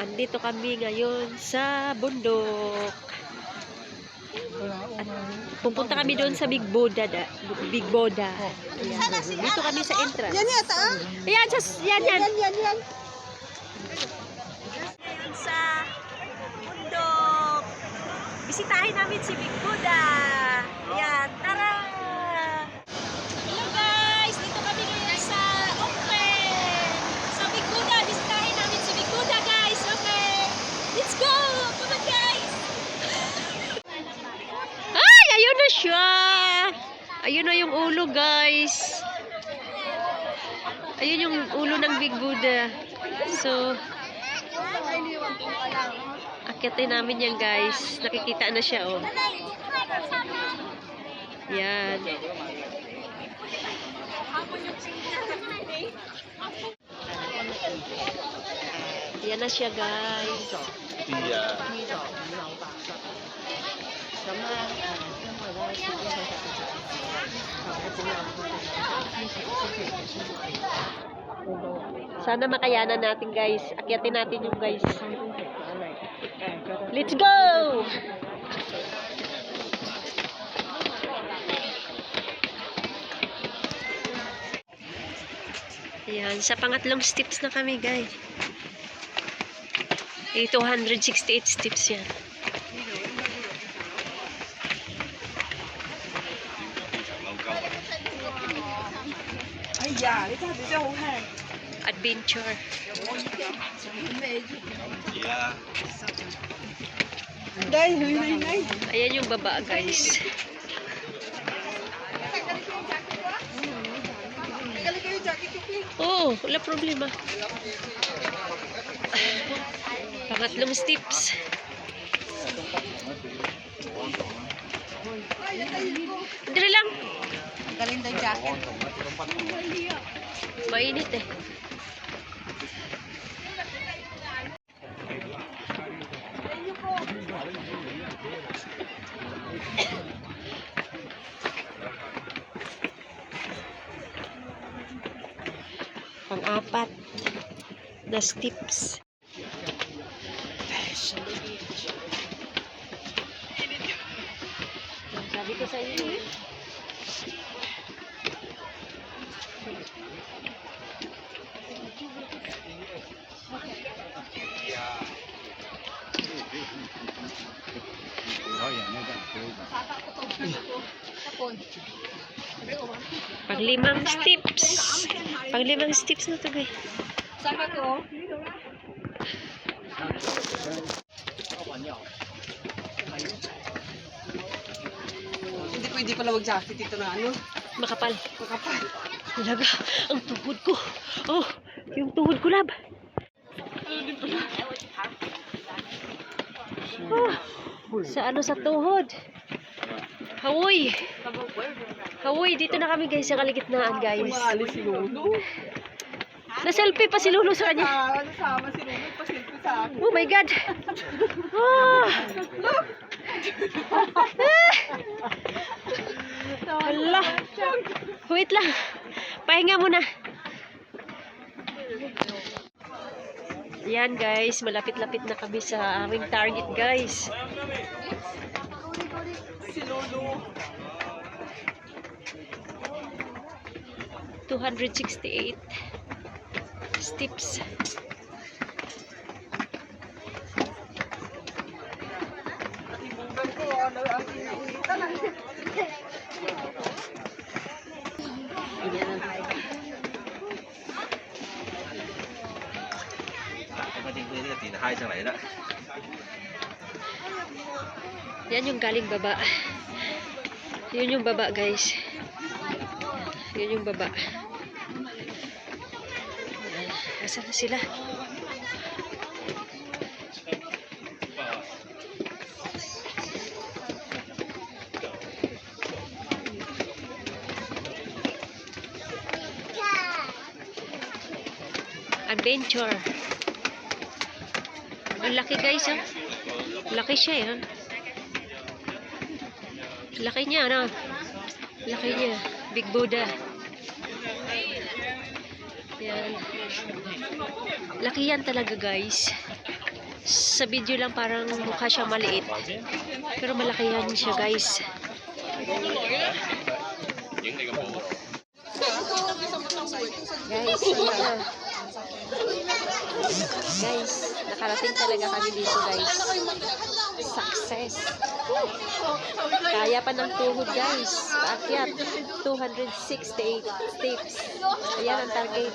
Andito kami ngayon sa bundok. At pupunta kami doon sa Big Boda. Big Boda. Ayan. Dito kami sa entrance. Yan yata ah. Ayan, yan. Yan. Ngayon sa bundok. Bisitahin namin si Big Boda. Ayan, tara! Hello guys! Dito kami ngayon sa sa Big Boda. Bisitahin namin si Big Boda guys. Okay! Let's go! Come on guys! Ay! Ayun na siya! Ayun na yung ulo guys. Ayun yung ulo ng Big Buddha. So, akyatin namin yan guys. Nakikita na siya oh. Yan. Yan na siya guys. Sana makayanan natin guys. Akyatin natin yung guys. Let's go! Ayan, sa pangatlong steps na kami guys. 268 steps yan. Adventure. Ayan yung baba guys. Oh, wala problema. Pangatlong steps. Dali lang. Galing daw jacket. Mainit eh. Pang-apat na steps. Sabi ko sa inyo eh. Pang-limang steps. Pang-limang steps na to guys. Saka to. Hindi pwede pala mag-jacket ito na ano. Makapal. Makapal. Talaga, ang tuhod ko. Oh, yung tuhod ko lab. Oh, sa tuhod. Hawoy. Hawoy, dito na kami guys sa kaligitnaan guys. Umalis si Lolo. Na-selfie pa si Lolo sa kanya. Nasama si Lolo, pa-selfie sa akin. Oh my God. Oh. Hala. Wait lang. Pahinga muna. Yan guys, malapit-lapit na kami sa aming target guys. Si Lolo. 268 steps. Ibugan ko, ano ang inuulitan lang. Yan yung galing baba. Yun yung baba guys. Yun yung baba. Asan na sila? Adventure. Ang laki guys oh. Laki siya eh. Laki niya ano. Laki niya. Big Buddha. Yan. Laki yan talaga guys. Sa video lang parang mukha siya maliit. Pero malaki yan siya, guys. Guys, guys, nakarating talaga kami dito, guys. Success. Kaya pa ng tuhod, guys. Paakyat. 268 steps. Ayan ang target.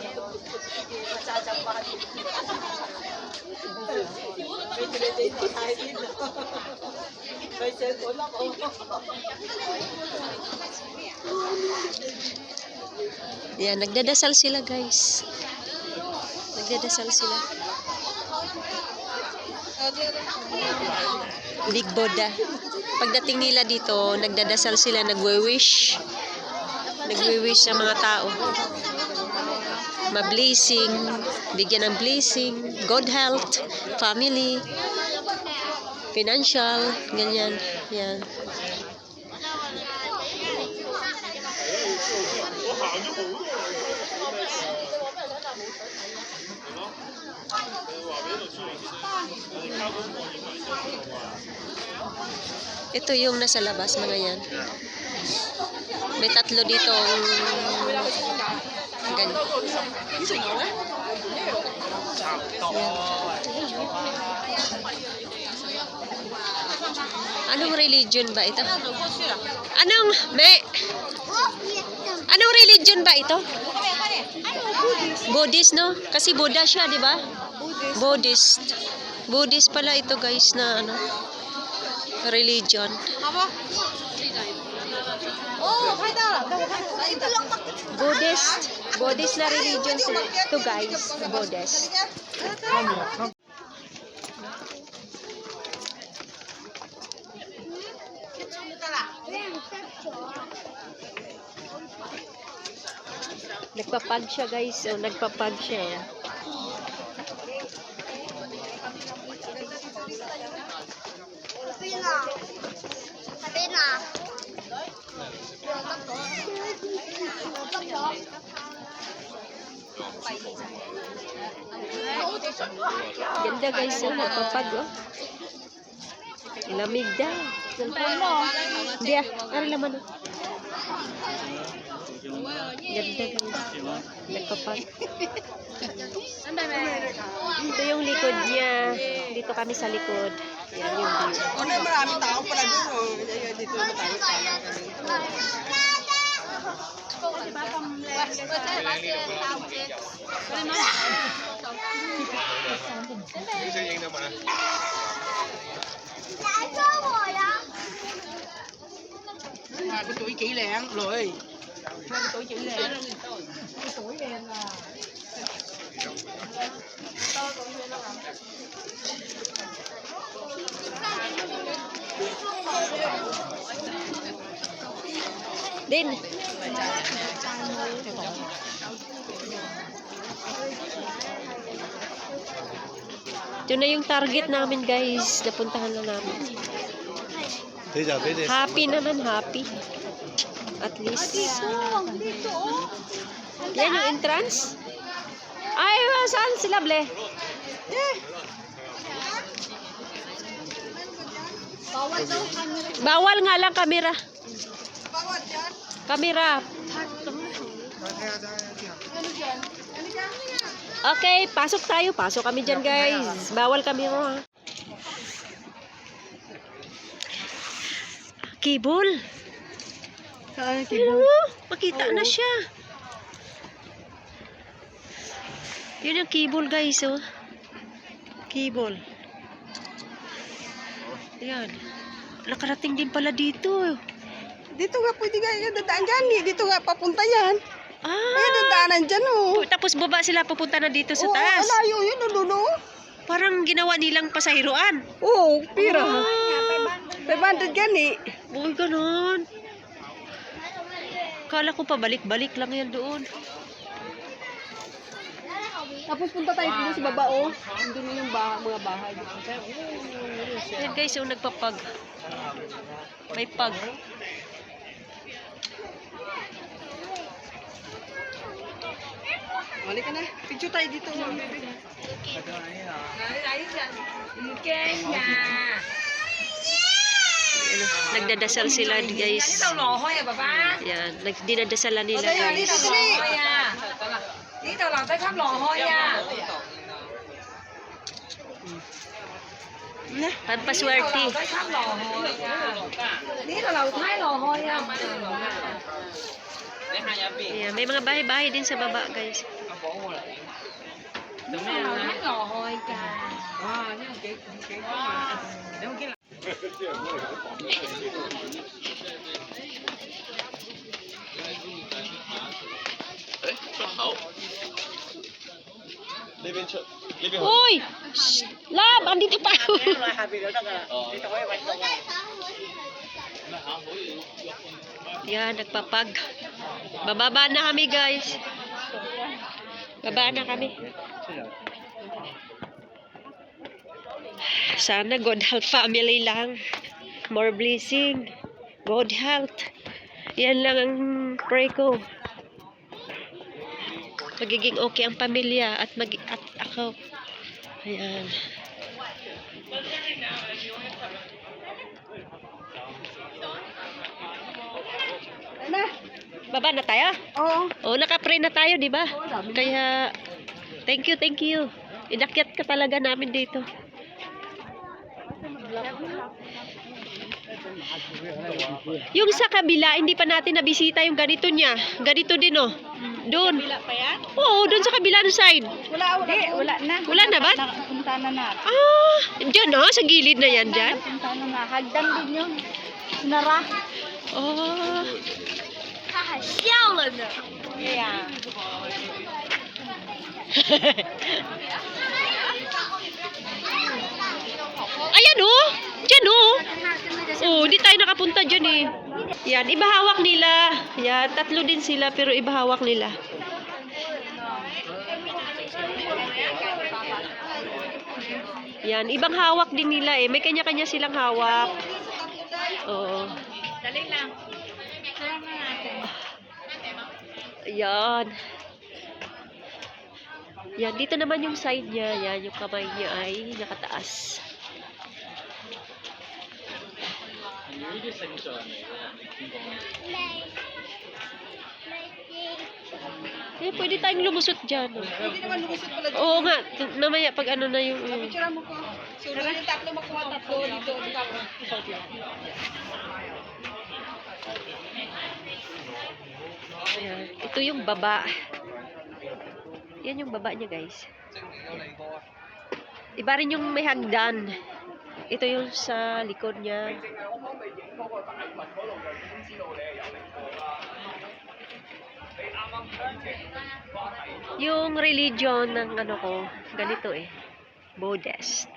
Yan, nagdadasal sila, guys. Nagdadasal sila. Big Buddha. Pagdating nila dito, nagdadasal sila, nagwe-wish. Nagwe-wish sa mga tao. Ma-blessing, bigyan ng blessing, good health, family, financial, ganyan. Yan. Ito yung nasa labas, mga yan. May tatlo dito. Ganyan. Anong religion ba ito? Anong religion ba ito? Buddhist, no? Kasi Buddha siya, di ba? Buddhist. Buddhist pala ito, guys, na ano, religion. Buddhist na religion to, guys. Buddhist. Nagpapag siya, guys. O, nagpapag siya. Ganda, guys. O, nagpapag, o. Lamig daw. Hindi, ari laman, o. Ganda, guys. Nagpapag. Ito yung likod niya. Dito kami sa likod. Yan yung view. Maraming tao pala doon. Dito matawag pala kami. Cái tuổi kỹ lẹn rồi. Cái tuổi kỹ lẹn. Cái tuổi đèn là. Din. Ito na yung target namin, guys. Napuntahan na namin. Happy naman, happy. At least. Yan yung entrance. Ay, saan sila, Ble? Bawal nga lang kamera. Kamera. Okay, pasok tayo. Pasok kami dyan, guys. Bawal kamera. Kibol. Yun mo, makita na siya. Yun yung kibol, guys, oh. Kibol. Yan. Nakarating din pala dito. Dito nga pwede nga dadaan dyan. Dito nga papunta yan. Ay, dadaanan dyan, oh. Tapos baba sila papunta na dito sa Oo, taas. alayo yun, lululo. Parang ginawa nilang pasahiruan. Oo, pira. 500 gani. Uy, ganun. Kala ko pa balik-balik lang yan doon. Tapos punta tayo dito sa baba, oh. Doon yung mga bahay. Yan, guys, yung nagpapag. May pag. Mali ka na. Picture tayo dito. Nagdadasal sila guys. Yan, dinadasalan nila guys. Dito lang, tay khắp lò hôi nha. Pampaswerte. Tay khắp lò hôi nha. Dito lang, thái lò hôi nha. Yan, may mga bahay-bahay din sa baba guys. Thái lò hôi cha. Uy! Shh! Lab! Andito pa ako. Yan, nagpapag. Bababa na kami guys. Baba na kami. Sana good health family lang. More blessing. Good health. Yan lang ang pray ko. Magiging okay ang pamilya at ako. Ayan. Baba na tayo? Oo. Oo, naka-pray na tayo, di ba? Kaya, thank you, thank you. Inakyat ka talaga namin dito. Yung sa kabila, hindi pa natin nabisita yung ganito niya. Ganito din, oh. Doon. Oo, doon sa kabila ng side. Wala na. Wala na ba? Punta na na. Ah, dyan, oh. Sa gilid na yan, dyan. Punta na na. Hagdan din yun. Sinara. Oh. Siyaw na. Yeah. Ayan, oh. Dyan, oh. Oh, hindi tayo nakapunta dyan, eh. Yan, ibahawak nila. Yan, tatlo din sila, pero ibahawak nila. Yan, ibang hawak din nila, eh. May kanya-kanya silang hawak. Oo. Dali lang. Sarang na natin. Yan. Yan, dito naman yung side niya. Yan, yung kamay niya ay nakataas. Eh, pwede tayong lumusot dyan. Hindi naman lumusot pala dito. Oo nga, mamaya pag ano na yung... Picture mo ko. So, yung tatlo makuha tatlo dito. Ayan. Ito yung baba. Yan yung baba niya, guys. Iba rin yung may hagdan. Ito yung sa likod niya. Yung religion ng ano ko, ganito eh. Buddhist.